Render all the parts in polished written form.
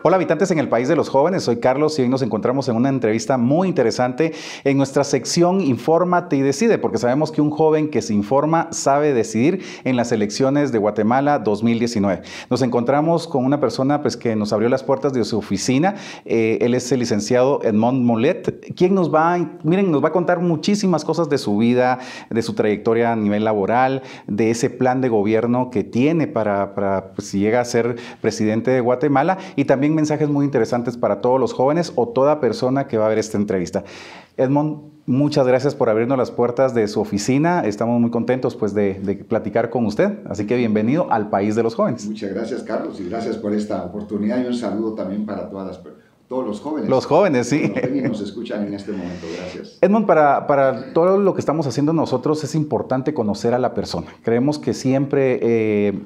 Hola habitantes en el país de los jóvenes, soy Carlos y hoy nos encontramos en una entrevista muy interesante en nuestra sección Infórmate y Decide, porque sabemos que un joven que se informa sabe decidir en las elecciones de Guatemala 2019. Nos encontramos con una persona que nos abrió las puertas de su oficina. Él es el licenciado Edmond Molet, quien nos va a contar muchísimas cosas de su vida, de su trayectoria a nivel laboral, de ese plan de gobierno que tiene para si llega a ser presidente de Guatemala, y también mensajes muy interesantes para todos los jóvenes o toda persona que va a ver esta entrevista. Edmond, muchas gracias por abrirnos las puertas de su oficina. Estamos muy contentos de platicar con usted. Así que bienvenido al país de los jóvenes. Muchas gracias, Carlos, y gracias por esta oportunidad, y un saludo también para todos los jóvenes. Los jóvenes, sí. Que nos escuchan en este momento. Gracias. Edmond, para todo lo que estamos haciendo nosotros es importante conocer a la persona. Creemos que siempre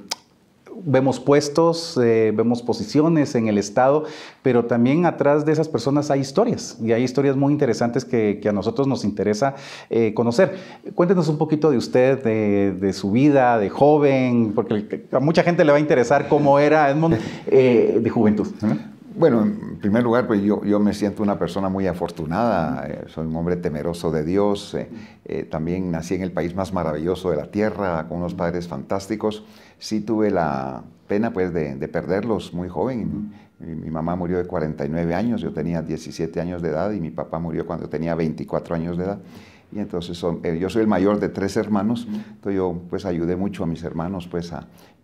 vemos puestos, vemos posiciones en el Estado, pero también atrás de esas personas hay historias, y hay historias muy interesantes que a nosotros nos interesa conocer. Cuéntenos un poquito de usted, de su vida, de joven, porque a mucha gente le va a interesar cómo era Edmond de juventud. Bueno, en primer lugar, pues yo me siento una persona muy afortunada. Soy un hombre temeroso de Dios. También nací en el país más maravilloso de la tierra, con unos padres fantásticos. Sí tuve la pena pues de perderlos muy joven. Mi mamá murió de 49 años, yo tenía 17 años de edad, y mi papá murió cuando tenía 24 años de edad. Y entonces yo soy el mayor de 3 hermanos, entonces yo pues ayudé mucho a mis hermanos,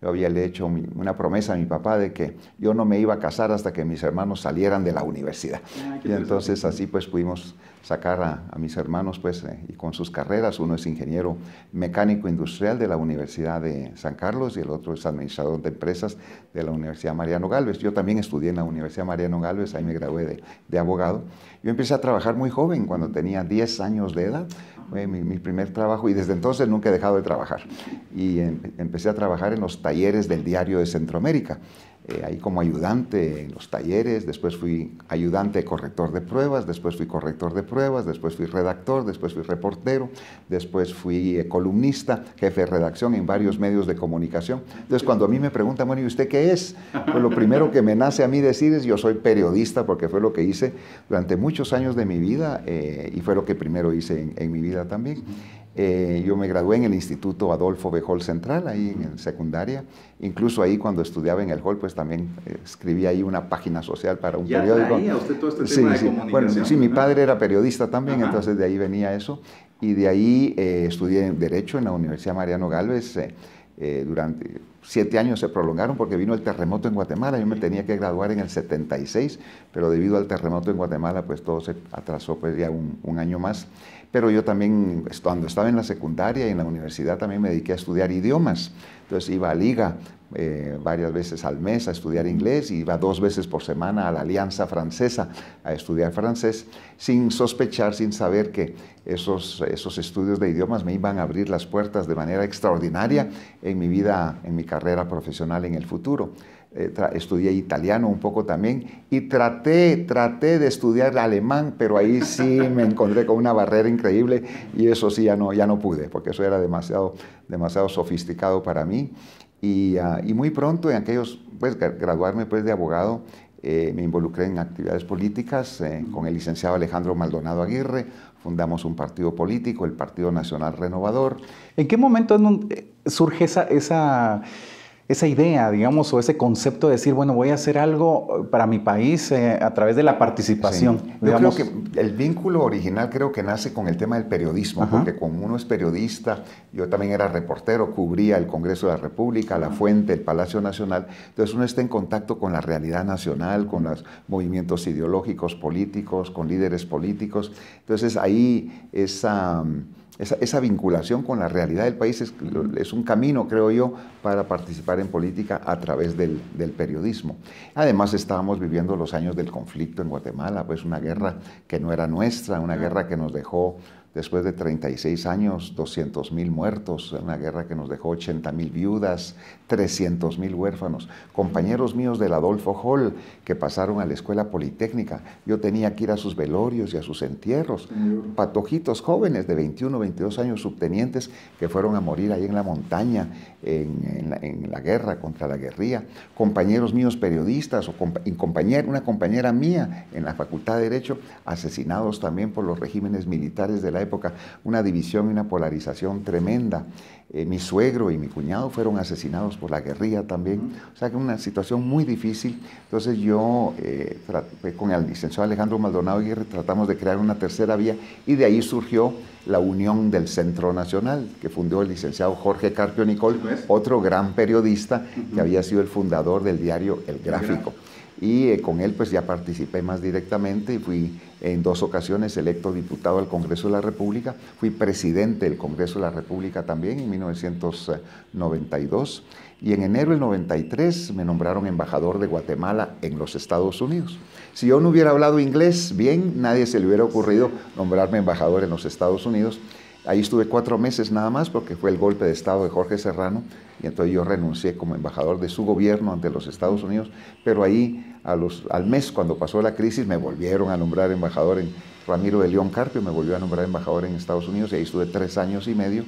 yo había hecho una promesa a mi papá de que yo no me iba a casar hasta que mis hermanos salieran de la universidad. Y entonces así pues pudimos sacar a mis hermanos y con sus carreras. Uno es ingeniero mecánico industrial de la Universidad de San Carlos y el otro es administrador de empresas de la Universidad Mariano Gálvez. Yo también estudié en la Universidad Mariano Gálvez, ahí me gradué de abogado. Yo empecé a trabajar muy joven, cuando tenía 10 años de edad. Fue mi primer trabajo, y desde entonces nunca he dejado de trabajar. Y empecé a trabajar en los talleres del Diario de Centroamérica, ahí como ayudante en los talleres. Después fui ayudante corrector de pruebas, después fui corrector de pruebas, después fui redactor, después fui reportero, después fui columnista, jefe de redacción en varios medios de comunicación. Entonces cuando a mí me preguntan, bueno, ¿y usted qué es? Pues lo primero que me nace a mí decir es: yo soy periodista, porque fue lo que hice durante muchos años de mi vida, y fue lo que primero hice en mi vida también. Yo me gradué en el Instituto Adolfo B. Hall Central, ahí en secundaria. Incluso ahí, cuando estudiaba en el Hall, pues también escribí ahí una página social para un periódico. ¿Ya traía usted todo este tema de comunicación? Bueno, sí, mi padre era periodista también, entonces de ahí venía eso. Y de ahí estudié Derecho en la Universidad Mariano Gálvez. Durante 7 años se prolongaron porque vino el terremoto en Guatemala. Yo me tenía que graduar en el 76, pero debido al terremoto en Guatemala, pues todo se atrasó ya un año más. Pero yo también, cuando estaba en la secundaria y en la universidad, también me dediqué a estudiar idiomas. Entonces iba a Liga varias veces al mes a estudiar inglés, y iba 2 veces por semana a la Alianza Francesa a estudiar francés, sin sospechar, sin saber que esos estudios de idiomas me iban a abrir las puertas de manera extraordinaria en mi vida, en mi carrera profesional en el futuro. Estudié italiano un poco también, y traté de estudiar alemán, pero ahí sí me encontré con una barrera increíble, y eso sí ya no pude, porque eso era demasiado sofisticado para mí. Y muy pronto, en aquellos, graduarme de abogado, me involucré en actividades políticas con el licenciado Alejandro Maldonado Aguirre. Fundamos un partido político, el Partido Nacional Renovador. ¿En qué momento surge esa idea, digamos, o ese concepto de decir, bueno, voy a hacer algo para mi país a través de la participación? Sí. Yo creo que el vínculo original creo que nace con el tema del periodismo, porque como uno es periodista, yo también era reportero, cubría el Congreso de la República, La Fuente, el Palacio Nacional. Entonces uno está en contacto con la realidad nacional, con los movimientos ideológicos, políticos, con líderes políticos. Entonces ahí esa vinculación con la realidad del país es un camino, creo yo, para participar en política a través del periodismo. Además, estábamos viviendo los años del conflicto en Guatemala, pues una guerra que no era nuestra, una guerra que nos dejó después de 36 años, 200,000 muertos, una guerra que nos dejó 80,000 viudas, 300,000 huérfanos, compañeros míos del Adolfo Hall que pasaron a la escuela politécnica, yo tenía que ir a sus velorios y a sus entierros, patojitos jóvenes de 21, 22 años, subtenientes, que fueron a morir ahí en la montaña, en la guerra contra la guerrilla, compañeros míos periodistas, una compañera mía en la Facultad de Derecho, asesinados también por los regímenes militares de la época, una división y una polarización tremenda. Mi suegro y mi cuñado fueron asesinados por la guerrilla también, o sea que una situación muy difícil. Entonces yo, con el licenciado Alejandro Maldonado Aguirre, tratamos de crear una tercera vía y de ahí surgió la Unión del Centro Nacional, que fundó el licenciado Jorge Carpio Nicol, otro gran periodista que había sido el fundador del diario El Gráfico. Y con él pues ya participé más directamente y fui en 2 ocasiones electo diputado al Congreso de la República, fui presidente del Congreso de la República también en 1992 y en enero del 93 me nombraron embajador de Guatemala en los Estados Unidos. Si yo no hubiera hablado inglés bien, nadie se le hubiera ocurrido nombrarme embajador en los Estados Unidos. Ahí estuve 4 meses nada más porque fue el golpe de Estado de Jorge Serrano y entonces yo renuncié como embajador de su gobierno ante los Estados Unidos, pero ahí al mes, cuando pasó la crisis, me volvieron a nombrar embajador Ramiro de León Carpio me volvió a nombrar embajador en Estados Unidos y ahí estuve 3 años y medio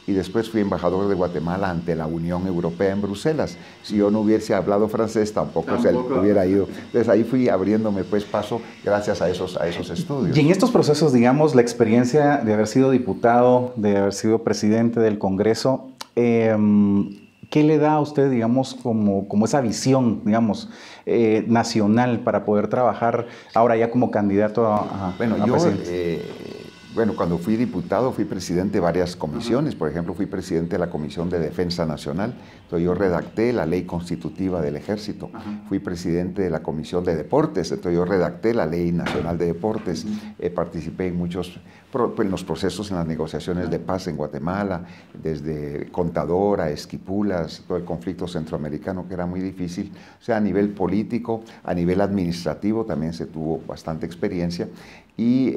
y después fui embajador de Guatemala ante la Unión Europea en Bruselas. Si yo no hubiese hablado francés, tampoco se hubiera ido. Entonces ahí fui abriéndome pues paso gracias a esos estudios. Y en estos procesos, digamos, la experiencia de haber sido diputado, de haber sido presidente del Congreso, ¿qué le da a usted, digamos, como esa visión, digamos, nacional para poder trabajar ahora ya como candidato a presidente? Bueno, cuando fui diputado fui presidente de varias comisiones. Por ejemplo, fui presidente de la Comisión de Defensa Nacional. Entonces yo redacté la ley constitutiva del Ejército. Fui presidente de la Comisión de Deportes. Entonces yo redacté la Ley Nacional de Deportes. Participé en en los procesos, en las negociaciones de paz en Guatemala, desde Contadora, Esquipulas, todo el conflicto centroamericano que era muy difícil. O sea, a nivel político, a nivel administrativo también se tuvo bastante experiencia. Y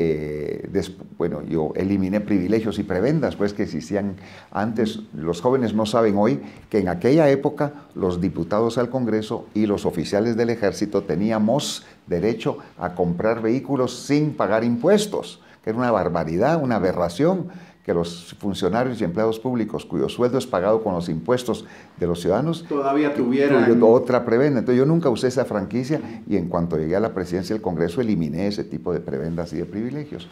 bueno, yo eliminé privilegios y prebendas pues que existían antes. Los jóvenes no saben hoy que en aquella época los diputados al Congreso y los oficiales del Ejército teníamos derecho a comprar vehículos sin pagar impuestos, que era una barbaridad, una aberración, que los funcionarios y empleados públicos cuyo sueldo es pagado con los impuestos de los ciudadanos todavía tuvieran otra prebenda. Entonces yo nunca usé esa franquicia y en cuanto llegué a la presidencia del Congreso eliminé ese tipo de prebendas y de privilegios.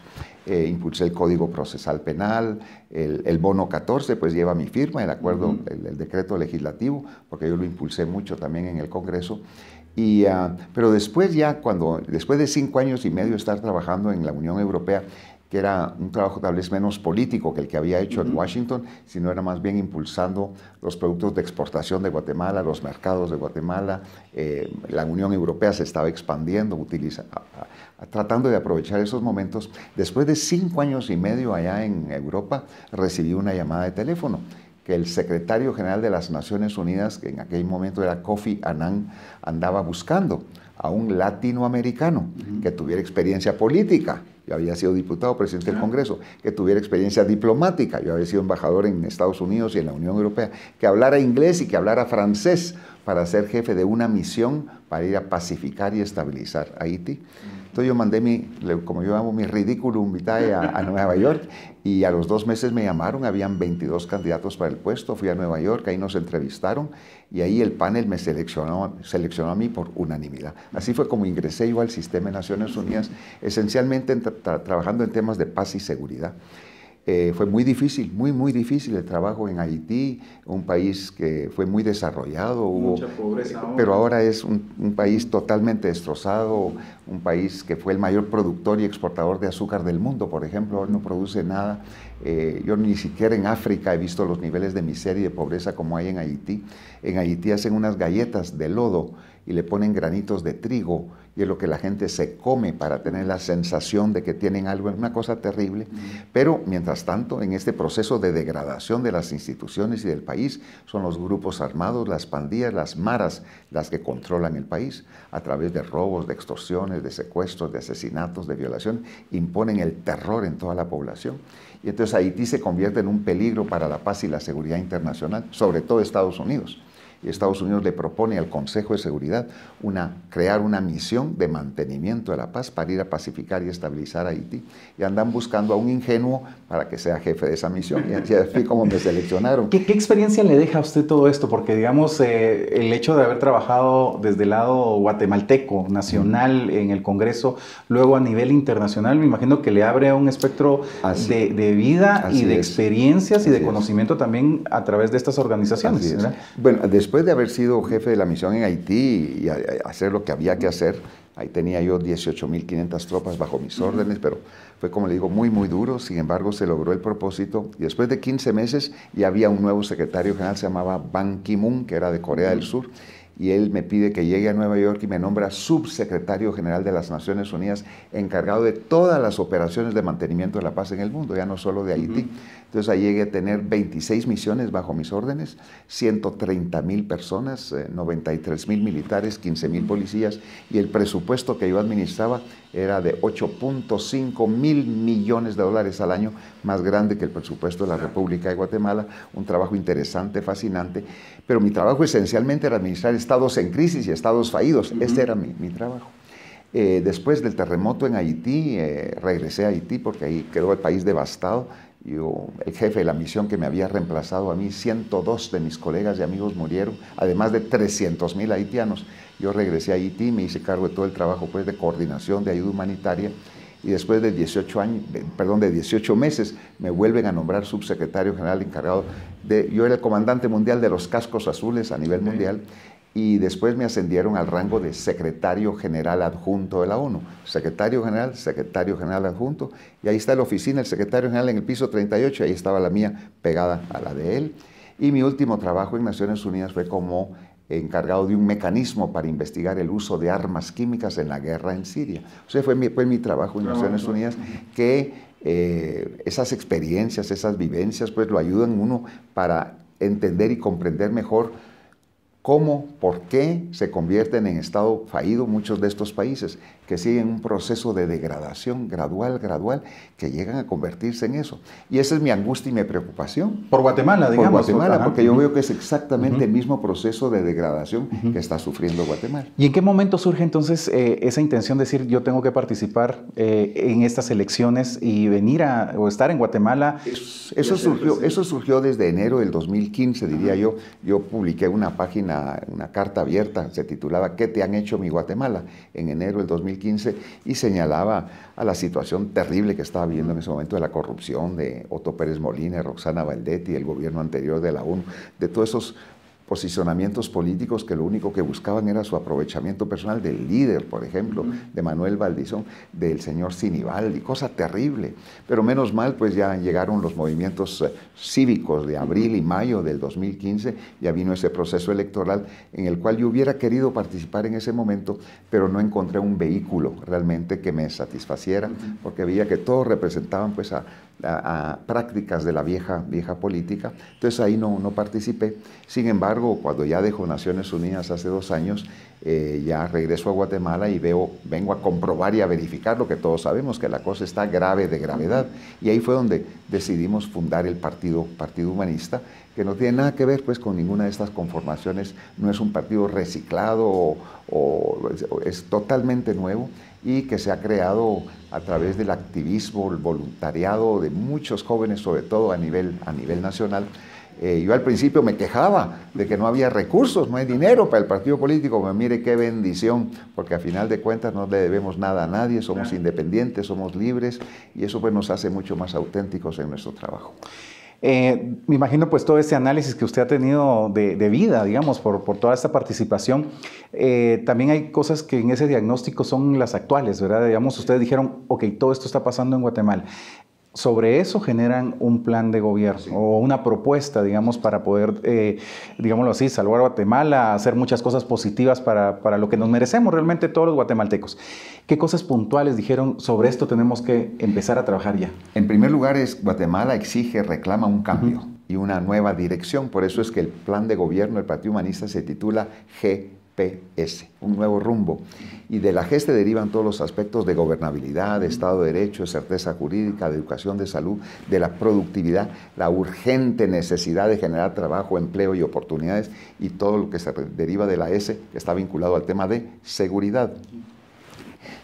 Impulsé el Código Procesal Penal, el bono 14 pues lleva mi firma, el acuerdo, el decreto legislativo, porque yo lo impulsé mucho también en el Congreso. Pero después después de 5 años y medio de estar trabajando en la Unión Europea, que era un trabajo tal vez menos político que el que había hecho en Washington, sino era más bien impulsando los productos de exportación de Guatemala, los mercados de Guatemala. La Unión Europea se estaba expandiendo, tratando de aprovechar esos momentos. Después de 5 años y medio allá en Europa, recibí una llamada de teléfono que el secretario general de las Naciones Unidas, que en aquel momento era Kofi Annan, andaba buscando a un latinoamericano que tuviera experiencia política. Yo había sido diputado, presidente del Congreso, que tuviera experiencia diplomática. Yo había sido embajador en Estados Unidos y en la Unión Europea, que hablara inglés y que hablara francés para ser jefe de una misión para ir a pacificar y estabilizar Haití. Entonces yo mandé como yo llamo, mi ridículum vitae a Nueva York y a los 2 meses me llamaron, habían 22 candidatos para el puesto, fui a Nueva York, ahí nos entrevistaron y ahí el panel me seleccionó a mí por unanimidad. Así fue como ingresé yo al sistema de Naciones Unidas, esencialmente trabajando en temas de paz y seguridad. Fue muy difícil, muy difícil el trabajo en Haití, un país que fue muy desarrollado, mucha pobreza ahora. Pero ahora es un país totalmente destrozado, un país que fue el mayor productor y exportador de azúcar del mundo, por ejemplo, ahora no produce nada. Yo ni siquiera en África he visto los niveles de miseria y de pobreza como hay en Haití. En Haití hacen unas galletas de lodo y le ponen granitos de trigo y es lo que la gente se come para tener la sensación de que tienen algo, es una cosa terrible. Pero mientras tanto, en este proceso de degradación de las instituciones y del país, son los grupos armados, las pandillas, las maras, las que controlan el país a través de robos, de extorsiones, de secuestros, de asesinatos, de violación, imponen el terror en toda la población. Y entonces Haití se convierte en un peligro para la paz y la seguridad internacional, sobre todo Estados Unidos. Y Estados Unidos le propone al Consejo de Seguridad crear una misión de mantenimiento de la paz para ir a pacificar y estabilizar Haití. Y andan buscando a un ingenuo para que sea jefe de esa misión. Y así fue como me seleccionaron. ¿Qué experiencia le deja a usted todo esto? Porque, digamos, el hecho de haber trabajado desde el lado guatemalteco, nacional, en el Congreso, luego a nivel internacional, me imagino que le abre un espectro de vida y de experiencias y de conocimiento también a través de estas organizaciones. Bueno, después de haber sido jefe de la misión en Haití y hacer lo que había que hacer, ahí tenía yo 18.500 tropas bajo mis órdenes, pero fue, como le digo, muy, muy duro. Sin embargo, se logró el propósito. Y después de 15 meses ya había un nuevo secretario general, se llamaba Ban Ki-moon, que era de Corea del Sur. Y él me pide que llegue a Nueva York y me nombra subsecretario general de las Naciones Unidas, encargado de todas las operaciones de mantenimiento de la paz en el mundo, ya no solo de Haití. Entonces ahí llegué a tener 26 misiones bajo mis órdenes, 130.000 personas, 93.000 militares, 15.000 policías, y el presupuesto que yo administraba era de 8.5 mil millones de dólares al año, más grande que el presupuesto de la República de Guatemala. Un trabajo interesante, fascinante, pero mi trabajo esencialmente era administrar estados en crisis y estados fallidos. Este era mi trabajo. Después del terremoto en Haití, regresé a Haití porque ahí quedó el país devastado. El jefe de la misión que me había reemplazado a mí, 102 de mis colegas y amigos murieron, además de 300.000 haitianos. Yo regresé a Haití, me hice cargo de todo el trabajo pues, de coordinación de ayuda humanitaria, y después de 18 meses me vuelven a nombrar subsecretario general encargado yo era el comandante mundial de los cascos azules a nivel mundial, y después me ascendieron al rango de secretario general adjunto de la ONU. Secretario general adjunto, y ahí está la oficina del secretario general en el piso 38, ahí estaba la mía pegada a la de él. Y mi último trabajo en Naciones Unidas fue como encargado de un mecanismo para investigar el uso de armas químicas en la guerra en Siria. O sea, fue mi trabajo en Naciones Unidas, que esas experiencias, esas vivencias, pues lo ayudan uno para entender y comprender mejor cómo, por qué se convierten en estado fallido muchos de estos países, que siguen un proceso de degradación gradual, que llegan a convertirse en eso. Y esa es mi angustia y mi preocupación. Por Guatemala, digamos. Por Guatemala, porque yo veo que es exactamente el mismo proceso de degradación que está sufriendo Guatemala. ¿Y en qué momento surge entonces esa intención de decir, yo tengo que participar en estas elecciones y venir o estar en Guatemala? Eso surgió desde enero del 2015, diría yo. Yo publiqué una página, una carta abierta, se titulaba ¿Qué te han hecho mi Guatemala? En enero del 2015, y señalaba a la situación terrible que estaba viviendo en ese momento de la corrupción de Otto Pérez Molina, Roxana Valdetti, el gobierno anterior de la ONU, de todos esos posicionamientos políticos que lo único que buscaban era su aprovechamiento personal del líder, por ejemplo, de Manuel Valdizón, del señor Sinibaldi, cosa terrible. Pero menos mal, pues ya llegaron los movimientos cívicos de abril y mayo del 2015, ya vino ese proceso electoral en el cual yo hubiera querido participar en ese momento, pero no encontré un vehículo realmente que me satisfaciera, porque veía que todos representaban pues a prácticas de la vieja política. Entonces ahí no participé. Sin embargo, cuando ya dejo Naciones Unidas hace 2 años, ya regreso a Guatemala y vengo a comprobar y a verificar lo que todos sabemos, que la cosa está grave de gravedad. Y ahí fue donde decidimos fundar el Partido Humanista, que no tiene nada que ver pues con ninguna de estas conformaciones, no es un partido reciclado o es totalmente nuevo, y que se ha creado a través del activismo, el voluntariado de muchos jóvenes, sobre todo a nivel nacional. Yo al principio me quejaba de que no había recursos, no hay dinero para el partido político. Pero mire qué bendición, porque a final de cuentas no le debemos nada a nadie, somos independientes, somos libres, y eso pues nos hace mucho más auténticos en nuestro trabajo. Me imagino pues todo ese análisis que usted ha tenido de vida, digamos, por toda esta participación. También hay cosas que en ese diagnóstico son las actuales, ¿verdad? Digamos, ustedes dijeron, ok, todo esto está pasando en Guatemala. Sobre eso generan un plan de gobierno o una propuesta, digamos, para poder, digámoslo así, salvar a Guatemala, hacer muchas cosas positivas para lo que nos merecemos realmente todos los guatemaltecos. ¿Qué cosas puntuales dijeron sobre esto tenemos que empezar a trabajar ya? En primer lugar, Guatemala exige, reclama un cambio y una nueva dirección. Por eso es que el plan de gobierno del Partido Humanista se titula GPS, un nuevo rumbo. Y de la G se derivan todos los aspectos de gobernabilidad, de Estado de Derecho, de certeza jurídica, de educación, de salud, de la productividad, la urgente necesidad de generar trabajo, empleo y oportunidades, y todo lo que se deriva de la S, que está vinculado al tema de seguridad.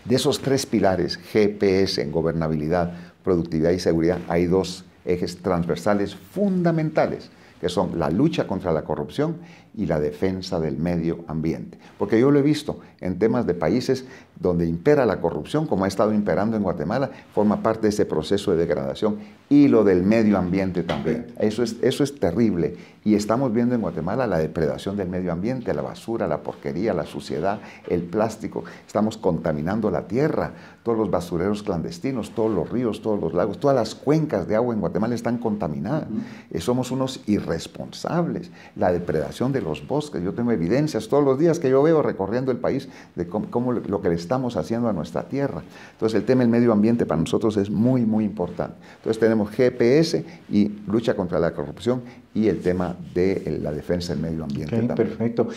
De esos tres pilares, GPS en gobernabilidad, productividad y seguridad, hay dos ejes transversales fundamentales, que son la lucha contra la corrupción y la defensa del medio ambiente. Porque yo lo he visto en temas de países donde impera la corrupción, como ha estado imperando en Guatemala, forma parte de ese proceso de degradación, y lo del medio ambiente también. Eso es terrible. Y estamos viendo en Guatemala la depredación del medio ambiente, la basura, la porquería, la suciedad, el plástico. Estamos contaminando la tierra, todos los basureros clandestinos, todos los ríos, todos los lagos, todas las cuencas de agua en Guatemala están contaminadas. Somos unos irresponsables. La depredación de los bosques, yo tengo evidencias todos los días que yo veo recorriendo el país de cómo lo que le estamos haciendo a nuestra tierra. Entonces el tema del medio ambiente para nosotros es muy, muy importante. Entonces tenemos GPS y lucha contra la corrupción y el tema de la defensa del medio ambiente. Okay, perfecto.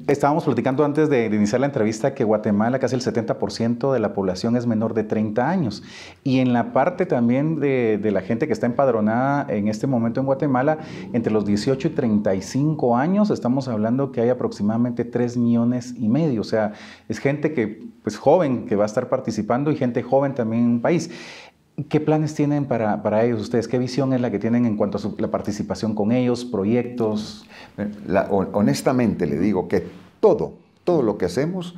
Estábamos platicando antes de iniciar la entrevista que Guatemala, casi el 70% de la población es menor de 30 años. Y en la parte también de la gente que está empadronada en este momento en Guatemala, entre los 18 y 35 años, estamos hablando que hay aproximadamente 3,5 millones. O sea, es gente que, pues joven, que va a estar participando y gente joven también en un país. ¿Qué planes tienen para ellos ustedes? ¿Qué visión es la que tienen en cuanto a la participación con ellos, proyectos? Honestamente le digo que todo lo que hacemos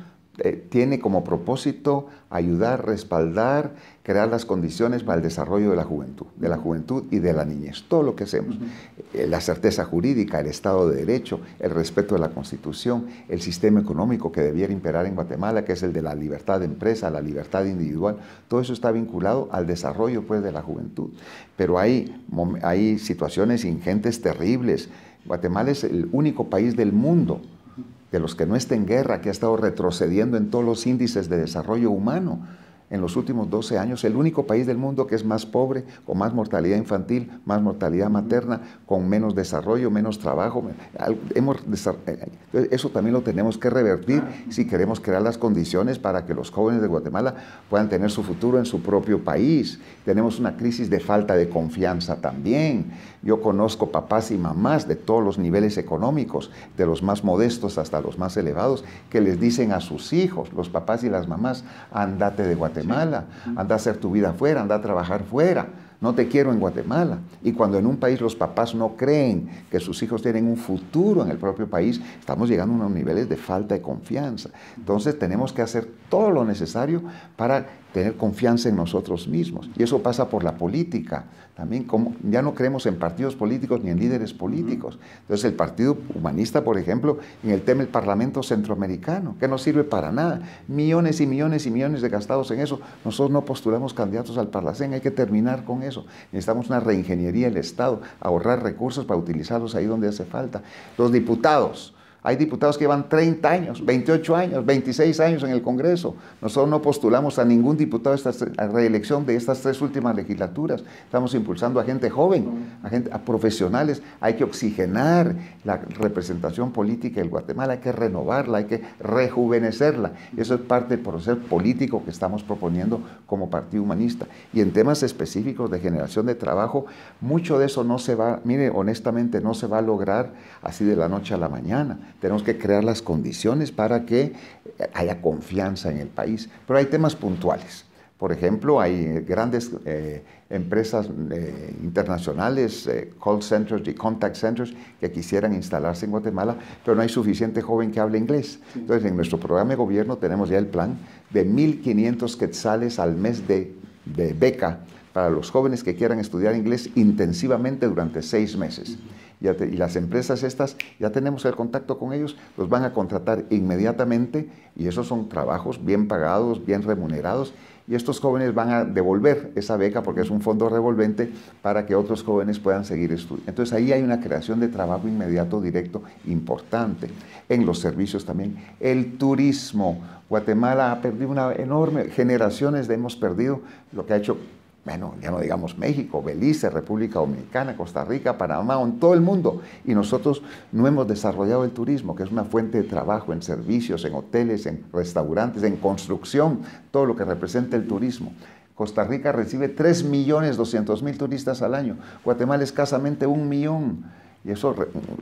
tiene como propósito ayudar, respaldar, crear las condiciones para el desarrollo de la juventud y de la niñez. Todo lo que hacemos. La certeza jurídica, el Estado de Derecho, el respeto de la Constitución, el sistema económico que debiera imperar en Guatemala, que es el de la libertad de empresa, la libertad individual, todo eso está vinculado al desarrollo, pues, de la juventud. Pero hay situaciones ingentes, terribles. Guatemala es el único país del mundo de los que no está en guerra, que ha estado retrocediendo en todos los índices de desarrollo humano. En los últimos 12 años, el único país del mundo que es más pobre, con más mortalidad infantil, más mortalidad materna, con menos desarrollo, menos trabajo. Eso también lo tenemos que revertir si queremos crear las condiciones para que los jóvenes de Guatemala puedan tener su futuro en su propio país. Tenemos una crisis de falta de confianza también. Yo conozco papás y mamás de todos los niveles económicos, de los más modestos hasta los más elevados, que les dicen a sus hijos, los papás y las mamás, ándate de Guatemala, anda a hacer tu vida afuera, anda a trabajar fuera, no te quiero en Guatemala. Y cuando en un país los papás no creen que sus hijos tienen un futuro en el propio país, estamos llegando a unos niveles de falta de confianza. Entonces tenemos que hacer todo lo necesario para tener confianza en nosotros mismos. Y eso pasa por la política. También ya no creemos en partidos políticos ni en líderes políticos. Entonces el Partido Humanista, por ejemplo, en el tema del Parlamento Centroamericano, que no sirve para nada. Millones y millones y millones de gastados en eso. Nosotros no postulamos candidatos al Parlacén, hay que terminar con eso. Necesitamos una reingeniería del Estado, ahorrar recursos para utilizarlos ahí donde hace falta. Los diputados. Hay diputados que llevan 30 años, 28 años, 26 años en el Congreso. Nosotros no postulamos a ningún diputado a reelección de estas 3 últimas legislaturas. Estamos impulsando a gente joven, a profesionales. Hay que oxigenar la representación política del Guatemala, hay que renovarla, hay que rejuvenecerla. Y eso es parte del proceso político que estamos proponiendo como Partido Humanista. Y en temas específicos de generación de trabajo, mucho de eso no se va, mire, honestamente no se va a lograr así de la noche a la mañana. Tenemos que crear las condiciones para que haya confianza en el país. Pero hay temas puntuales. Por ejemplo, hay grandes empresas internacionales, call centers y contact centers, que quisieran instalarse en Guatemala, pero no hay suficiente joven que hable inglés. Entonces, en nuestro programa de gobierno tenemos ya el plan de 1,500 quetzales al mes de beca para los jóvenes que quieran estudiar inglés intensivamente durante 6 meses. Y las empresas estas, ya tenemos el contacto con ellos, los van a contratar inmediatamente, y esos son trabajos bien pagados, bien remunerados, y estos jóvenes van a devolver esa beca porque es un fondo revolvente para que otros jóvenes puedan seguir estudiando. Entonces ahí hay una creación de trabajo inmediato, directo, importante. En los servicios también. El turismo. Guatemala ha perdido una enorme, generaciones hemos perdido lo que ha hecho, bueno, ya no digamos México, Belice, República Dominicana, Costa Rica, Panamá, en todo el mundo. Y nosotros no hemos desarrollado el turismo, que es una fuente de trabajo en servicios, en hoteles, en restaurantes, en construcción, todo lo que representa el turismo. Costa Rica recibe 3.200.000 turistas al año, Guatemala escasamente 1 millón. Y eso,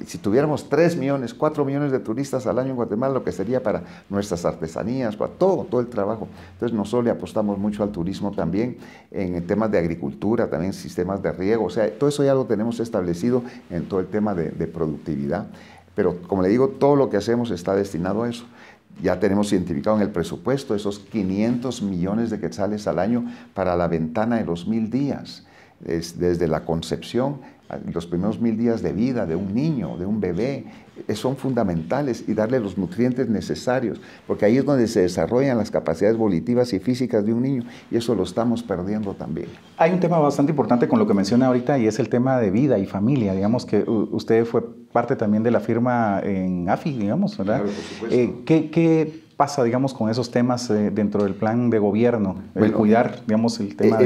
si tuviéramos 3 millones, 4 millones de turistas al año en Guatemala, lo que sería para nuestras artesanías, para todo el trabajo. Entonces, no solo le apostamos mucho al turismo también, en temas de agricultura, también sistemas de riego, o sea, todo eso ya lo tenemos establecido en todo el tema de productividad. Pero, como le digo, todo lo que hacemos está destinado a eso. Ya tenemos identificado en el presupuesto esos 500 millones de quetzales al año para la ventana de los 1000 días, desde la concepción, los primeros 1000 días de vida de un niño, de un bebé, son fundamentales, y darle los nutrientes necesarios, porque ahí es donde se desarrollan las capacidades volitivas y físicas de un niño, y eso lo estamos perdiendo también. Hay un tema bastante importante con lo que menciona ahorita, y es el tema de vida y familia. Digamos que usted fue parte también de la firma en AFI, digamos, ¿verdad? Claro, por supuesto. ¿Qué pasa, digamos, con esos temas dentro del plan de gobierno? El cuidar, digamos, el tema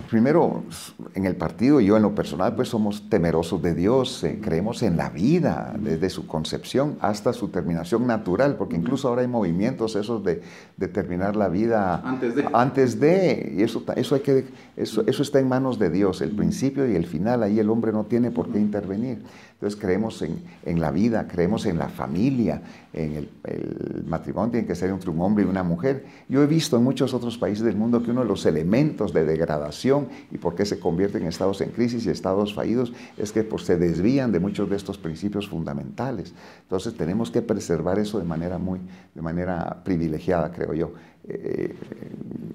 primero, en el partido, yo en lo personal, pues somos temerosos de Dios, creemos en la vida, desde su concepción hasta su terminación natural, porque incluso ahora hay movimientos esos de terminar la vida antes de, y eso está en manos de Dios, el principio y el final, ahí el hombre no tiene por qué intervenir. Entonces creemos en la vida, creemos en la familia, en el matrimonio tiene que ser entre un hombre y una mujer. Yo he visto en muchos otros países del mundo que uno de los elementos de degradación y por qué se convierten en estados en crisis y estados fallidos es que pues, se desvían de muchos de estos principios fundamentales. Entonces tenemos que preservar eso de manera privilegiada, creo yo.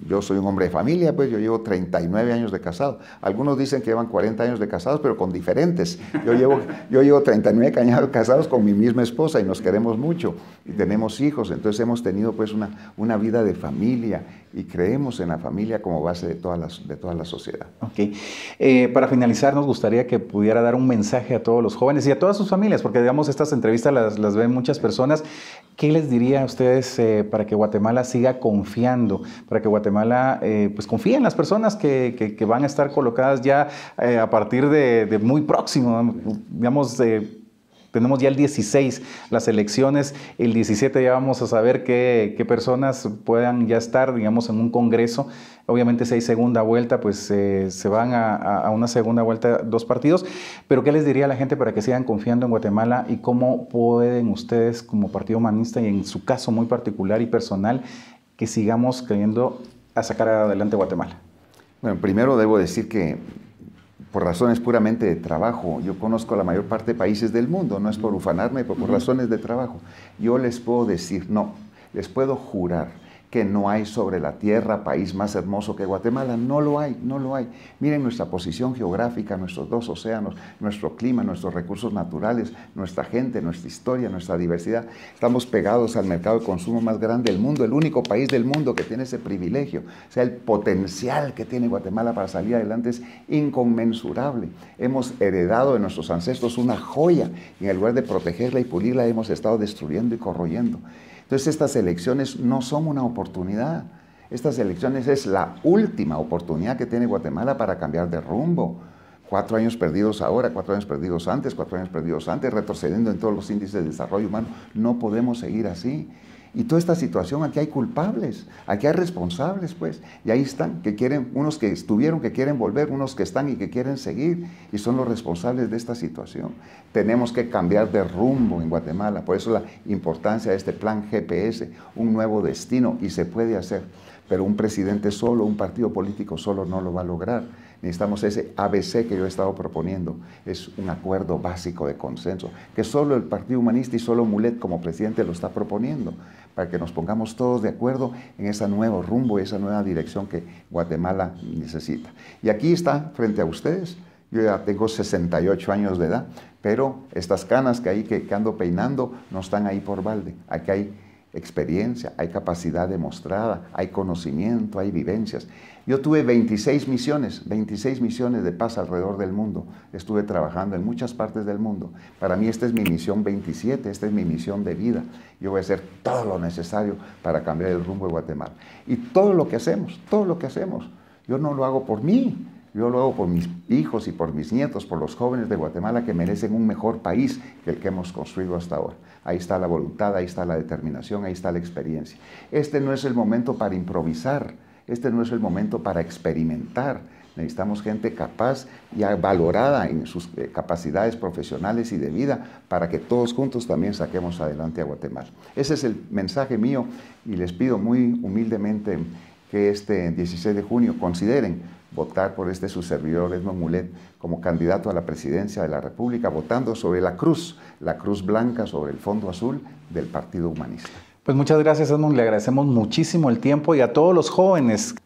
Yo soy un hombre de familia, pues yo llevo 39 años de casado. Algunos dicen que llevan 40 años de casados, pero con diferentes. Yo llevo 39 años casados con mi misma esposa y nos queremos mucho y tenemos hijos. Entonces hemos tenido pues una vida de familia y creemos en la familia como base de toda la sociedad. Ok. Para finalizar, nos gustaría que pudiera dar un mensaje a todos los jóvenes y a todas sus familias, porque digamos estas entrevistas las ven muchas personas. ¿Qué les diría a ustedes para que Guatemala siga confiando, para que Guatemala pues confíe en las personas que van a estar colocadas ya a partir de muy próximo? Digamos, tenemos ya el 16, las elecciones, el 17 ya vamos a saber qué personas puedan ya estar, digamos, en un congreso. Obviamente si hay segunda vuelta, pues se van a una segunda vuelta 2 partidos. Pero ¿qué les diría a la gente para que sigan confiando en Guatemala y cómo pueden ustedes como Partido Humanista y en su caso muy particular y personal que sigamos creyendo a sacar adelante Guatemala? Bueno, primero debo decir que por razones puramente de trabajo, yo conozco la mayor parte de países del mundo, no es por ufanarme, pero por razones de trabajo. Yo les puedo decir, no, les puedo jurar que no hay sobre la tierra país más hermoso que Guatemala. No lo hay, no lo hay. Miren nuestra posición geográfica, nuestros 2 océanos, nuestro clima, nuestros recursos naturales, nuestra gente, nuestra historia, nuestra diversidad. Estamos pegados al mercado de consumo más grande del mundo, el único país del mundo que tiene ese privilegio. O sea, el potencial que tiene Guatemala para salir adelante es inconmensurable. Hemos heredado de nuestros ancestros una joya y en lugar de protegerla y pulirla hemos estado destruyendo y corroyendo. Entonces estas elecciones no son una oportunidad, estas elecciones es la última oportunidad que tiene Guatemala para cambiar de rumbo. 4 años perdidos ahora, 4 años perdidos antes, 4 años perdidos antes, retrocediendo en todos los índices de desarrollo humano. No podemos seguir así. Y toda esta situación, aquí hay culpables, aquí hay responsables, pues. Y ahí están, que quieren, unos que estuvieron, que quieren volver, unos que están y que quieren seguir. Y son los responsables de esta situación. Tenemos que cambiar de rumbo en Guatemala. Por eso la importancia de este plan GPS, un nuevo destino, y se puede hacer. Pero un presidente solo, un partido político solo no lo va a lograr. Necesitamos ese ABC que yo he estado proponiendo. Es un acuerdo básico de consenso, que solo el Partido Humanista y solo Mulet como presidente lo está proponiendo, para que nos pongamos todos de acuerdo en ese nuevo rumbo, esa nueva dirección que Guatemala necesita. Y aquí está, frente a ustedes, yo ya tengo 68 años de edad, pero estas canas que ando peinando no están ahí por balde. Aquí hay experiencia, hay capacidad demostrada, hay conocimiento, hay vivencias. Yo tuve 26 misiones de paz alrededor del mundo. Estuve trabajando en muchas partes del mundo. Para mí esta es mi misión 27, esta es mi misión de vida. Yo voy a hacer todo lo necesario para cambiar el rumbo de Guatemala. Y todo lo que hacemos, yo no lo hago por mí. Yo lo hago por mis hijos y por mis nietos, por los jóvenes de Guatemala que merecen un mejor país que el que hemos construido hasta ahora. Ahí está la voluntad, ahí está la determinación, ahí está la experiencia. Este no es el momento para improvisar, este no es el momento para experimentar. Necesitamos gente capaz y valorada en sus capacidades profesionales y de vida para que todos juntos también saquemos adelante a Guatemala. Ese es el mensaje mío y les pido muy humildemente que este 16 de junio consideren votar por su servidor Edmond Mulet como candidato a la presidencia de la República, votando sobre la cruz blanca sobre el fondo azul del Partido Humanista. Pues muchas gracias, Edmond, le agradecemos muchísimo el tiempo y a todos los jóvenes.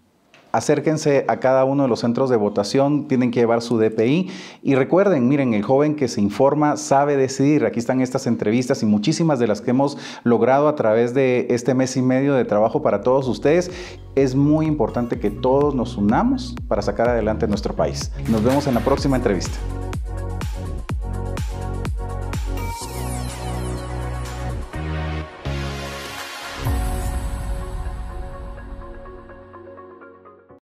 Acérquense a cada uno de los centros de votación, tienen que llevar su DPI y recuerden, miren, el joven que se informa sabe decidir. Aquí están estas entrevistas y muchísimas de las que hemos logrado a través de este mes y medio de trabajo para todos ustedes. Es muy importante que todos nos unamos para sacar adelante nuestro país. Nos vemos en la próxima entrevista.